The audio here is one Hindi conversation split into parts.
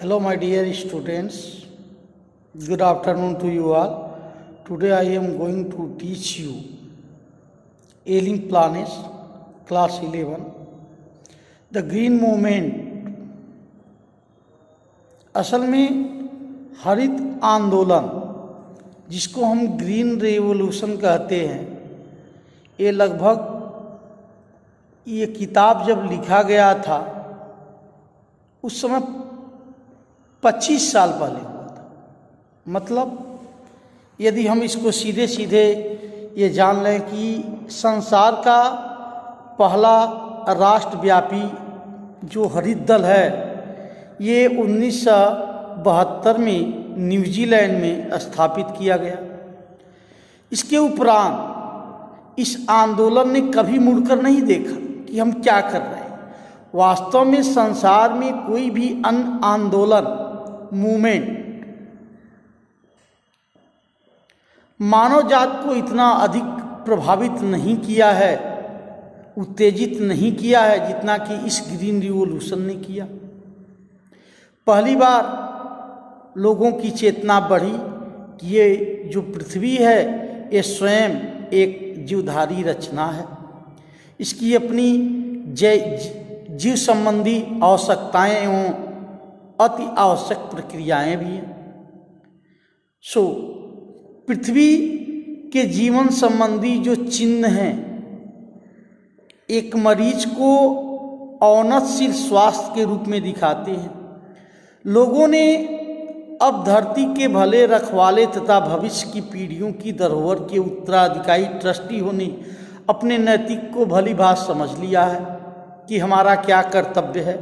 Hello, my dear students. Good afternoon to you all. Today I am going to teach you Alien Planets, Class 11. The Green Movement. असल में हरित आंदोलन, जिसको हम ग्रीन रेवोल्यूशन कहते हैं, ये लगभग ये किताब जब लिखा गया था उस समय 25 साल पहले हुआ था। मतलब यदि हम इसको सीधे सीधे ये जान लें कि संसार का पहला राष्ट्रव्यापी जो हरित दल है ये 1972 में न्यूजीलैंड में स्थापित किया गया। इसके उपरांत इस आंदोलन ने कभी मुड़कर नहीं देखा कि हम क्या कर रहे हैं। वास्तव में संसार में कोई भी अन्य आंदोलन मूवमेंट मानव जात को इतना अधिक प्रभावित नहीं किया है, उत्तेजित नहीं किया है जितना कि इस ग्रीन रिवॉल्यूशन ने किया। पहली बार लोगों की चेतना बढ़ी कि ये जो पृथ्वी है ये स्वयं एक जीवधारी रचना है, इसकी अपनी जीव संबंधी आवश्यकताएं एवं अति आवश्यक प्रक्रियाएं भी हैं। पृथ्वी के जीवन संबंधी जो चिन्ह हैं, एक मरीज को अवनतशील स्वास्थ्य के रूप में दिखाते हैं। लोगों ने अब धरती के भले रखवाले तथा भविष्य की पीढ़ियों की धरोहर के उत्तराधिकारी ट्रस्टी होने अपने नैतिक को भली भांति समझ लिया है कि हमारा क्या कर्तव्य है।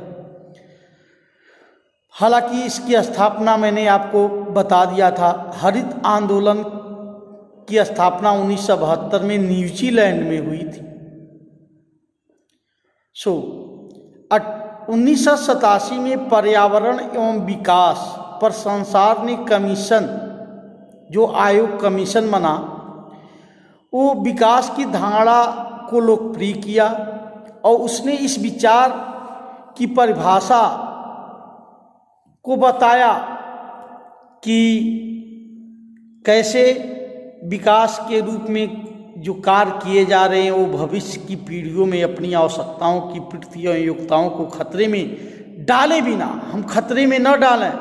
हालांकि इसकी स्थापना मैंने आपको बता दिया था। हरित आंदोलन की स्थापना 1972 में न्यूजीलैंड में हुई थी। 1987 में पर्यावरण एवं विकास पर संसार ने कमीशन, जो आयोग कमीशन बना, वो विकास की धारणा को लोकप्रिय किया और उसने इस विचार की परिभाषा को बताया कि कैसे विकास के रूप में जो कार्य किए जा रहे हैं वो भविष्य की पीढ़ियों में अपनी आवश्यकताओं की पूर्ति और योग्यताओं को खतरे में डाले बिना, हम खतरे में न डालें,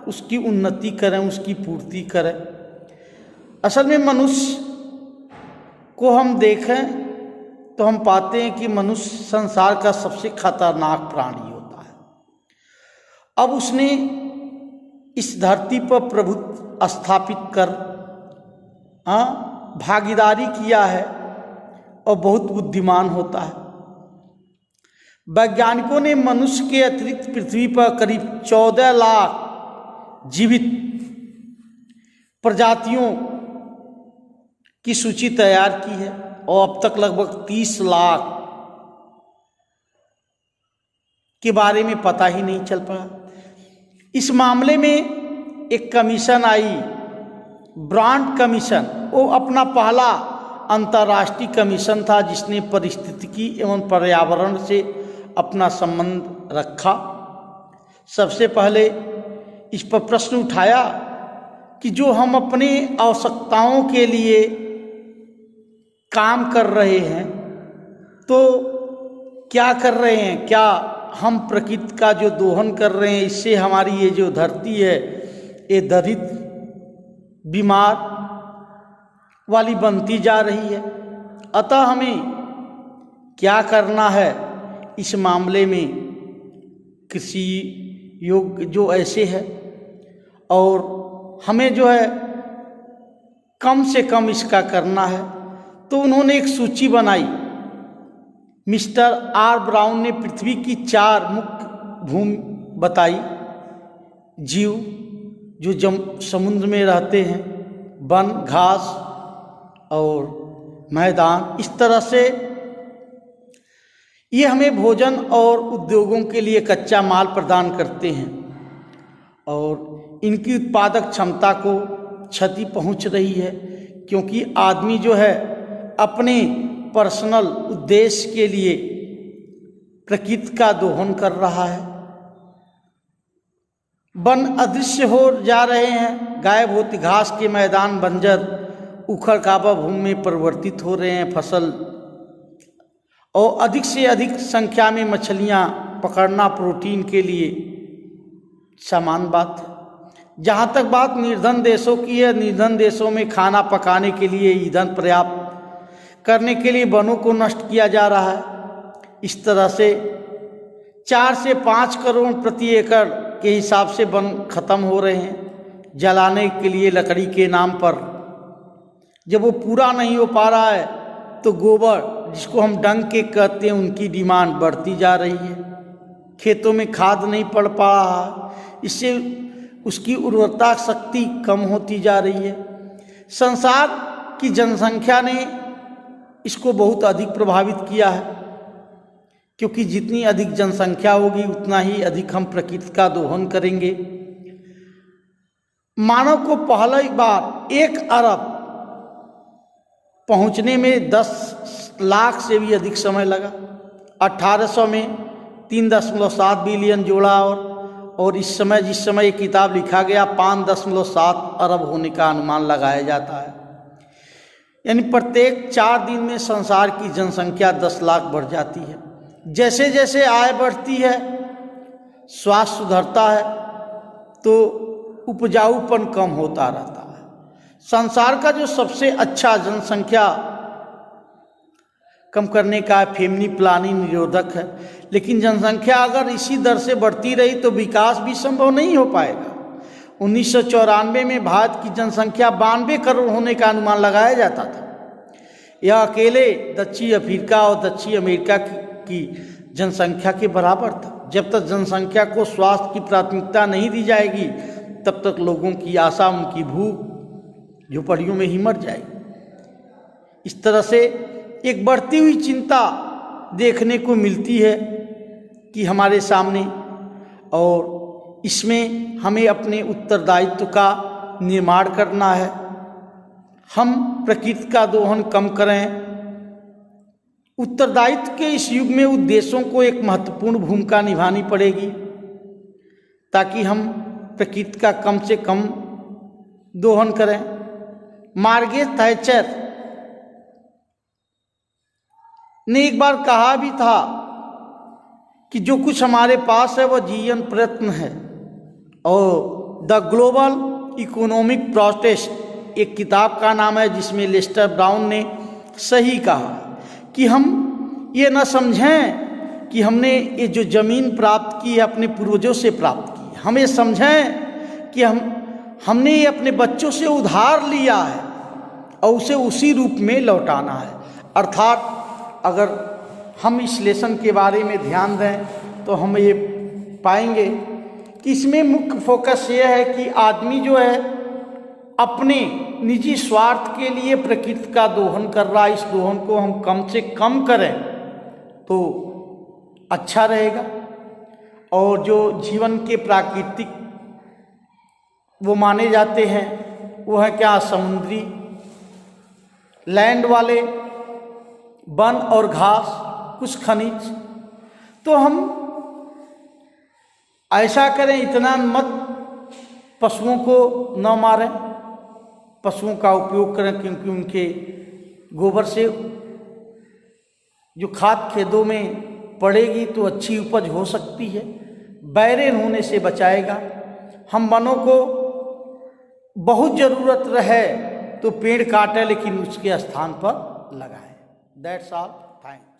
उसकी उन्नति करें, उसकी पूर्ति करें। असल में मनुष्य को हम देखें तो हम पाते हैं कि मनुष्य संसार का सबसे खतरनाक प्राणी होता है। अब उसने इस धरती पर प्रभुत्व स्थापित कर भागीदारी किया है और बहुत बुद्धिमान होता है। वैज्ञानिकों ने मनुष्य के अतिरिक्त पृथ्वी पर करीब 14 लाख जीवित प्रजातियों की सूची तैयार की है और अब तक लगभग 30 लाख के बारे में पता ही नहीं चल पाया। इस मामले में एक कमीशन आई, ब्रांड कमीशन। वो अपना पहला अंतर्राष्ट्रीय कमीशन था जिसने पारिस्थितिकी एवं पर्यावरण से अपना संबंध रखा। सबसे पहले इस पर प्रश्न उठाया कि जो हम अपने आवश्यकताओं के लिए काम कर रहे हैं तो क्या कर रहे हैं, क्या हम प्रकृति का जो दोहन कर रहे हैं इससे हमारी ये जो धरती है ये दरिद्र बीमार वाली बनती जा रही है। अतः हमें क्या करना है इस मामले में, कृषि योग जो ऐसे है और हमें जो है कम से कम इसका करना है। तो उन्होंने एक सूची बनाई। मिस्टर आर ब्राउन ने पृथ्वी की 4 मुख्य भूमि बताई। जीव जो समुद्र में रहते हैं, वन, घास और मैदान, इस तरह से ये हमें भोजन और उद्योगों के लिए कच्चा माल प्रदान करते हैं और इनकी उत्पादक क्षमता को क्षति पहुंच रही है क्योंकि आदमी जो है अपने पर्सनल उद्देश्य के लिए प्रकृति का दोहन कर रहा है। वन अदृश्य हो जा रहे हैं, गायब होती घास के मैदान बंजर, उखड़ काबा भूमि में परिवर्तित हो रहे हैं फसल, और अधिक से अधिक संख्या में मछलियां पकड़ना प्रोटीन के लिए सामान्य बात है। जहाँ तक बात निर्धन देशों की है, निर्धन देशों में खाना पकाने के लिए ईंधन पर्याप्त करने के लिए वनों को नष्ट किया जा रहा है। इस तरह से 4 से 5 करोड़ प्रति एकड़ के हिसाब से वन खत्म हो रहे हैं जलाने के लिए लकड़ी के नाम पर। जब वो पूरा नहीं हो पा रहा है तो गोबर, जिसको हम डंक के कहते हैं, उनकी डिमांड बढ़ती जा रही है। खेतों में खाद नहीं पड़ पा रहा, इससे उसकी उर्वरता शक्ति कम होती जा रही है। संसार की जनसंख्या ने इसको बहुत अधिक प्रभावित किया है, क्योंकि जितनी अधिक जनसंख्या होगी उतना ही अधिक हम प्रकृति का दोहन करेंगे। मानव को पहली बार 1 अरब पहुंचने में 10 लाख से भी अधिक समय लगा। 1800 में 3.7 बिलियन जोड़ा और इस समय जिस समय ये किताब लिखा गया 5.7 अरब होने का अनुमान लगाया जाता है। यानी प्रत्येक 4 दिन में संसार की जनसंख्या 10 लाख बढ़ जाती है। जैसे जैसे आय बढ़ती है, स्वास्थ्य सुधरता है, तो उपजाऊपन कम होता रहता है। संसार का जो सबसे अच्छा जनसंख्या कम करने का फैमिली प्लानिंग निरोधक है, लेकिन जनसंख्या अगर इसी दर से बढ़ती रही तो विकास भी संभव नहीं हो पाएगा। 1994 में भारत की जनसंख्या 92 करोड़ होने का अनुमान लगाया जाता था। यह अकेले दक्षिण अफ्रीका और दक्षिण अमेरिका की जनसंख्या के बराबर था। जब तक जनसंख्या को स्वास्थ्य की प्राथमिकता नहीं दी जाएगी तब तक लोगों की आशा, उनकी भूख झोपड़ियों में ही मर जाएगी। इस तरह से एक बढ़ती हुई चिंता देखने को मिलती है कि हमारे सामने, और इसमें हमें अपने उत्तरदायित्व का निर्माण करना है। हम प्रकृति का दोहन कम करें। उत्तरदायित्व के इस युग में उद्देश्यों को एक महत्वपूर्ण भूमिका निभानी पड़ेगी, ताकि हम प्रकृति का कम से कम दोहन करें। मार्गरेट थैचर ने एक बार कहा भी था कि जो कुछ हमारे पास है वह जीवन प्रयत्न है। और द ग्लोबल इकोनॉमिक प्रोटेस्ट एक किताब का नाम है, जिसमें लेस्टर ब्राउन ने सही कहा कि हम ये न समझें कि हमने ये जो ज़मीन प्राप्त की है अपने पूर्वजों से प्राप्त की है। हम ये समझें कि हमने ये अपने बच्चों से उधार लिया है और उसे उसी रूप में लौटाना है। अर्थात अगर हम इस लेसन के बारे में ध्यान दें तो हम ये पाएंगे कि इसमें मुख्य फोकस ये है कि आदमी जो है अपने निजी स्वार्थ के लिए प्रकृति का दोहन कर रहा है। इस दोहन को हम कम से कम करें तो अच्छा रहेगा। और जो जीवन के प्राकृतिक वो माने जाते हैं वो है क्या, समुद्री लैंड वाले, वन और घास, कुछ खनिज। तो हम ऐसा करें, इतना मत पशुओं को न मारें, पशुओं का उपयोग करें, क्योंकि उनके गोबर से जो खाद खेतों में पड़ेगी तो अच्छी उपज हो सकती है, बैरन होने से बचाएगा। हम वनों को बहुत ज़रूरत रहे तो पेड़ काटें, लेकिन उसके स्थान पर लगाएं। That's all. Thank you.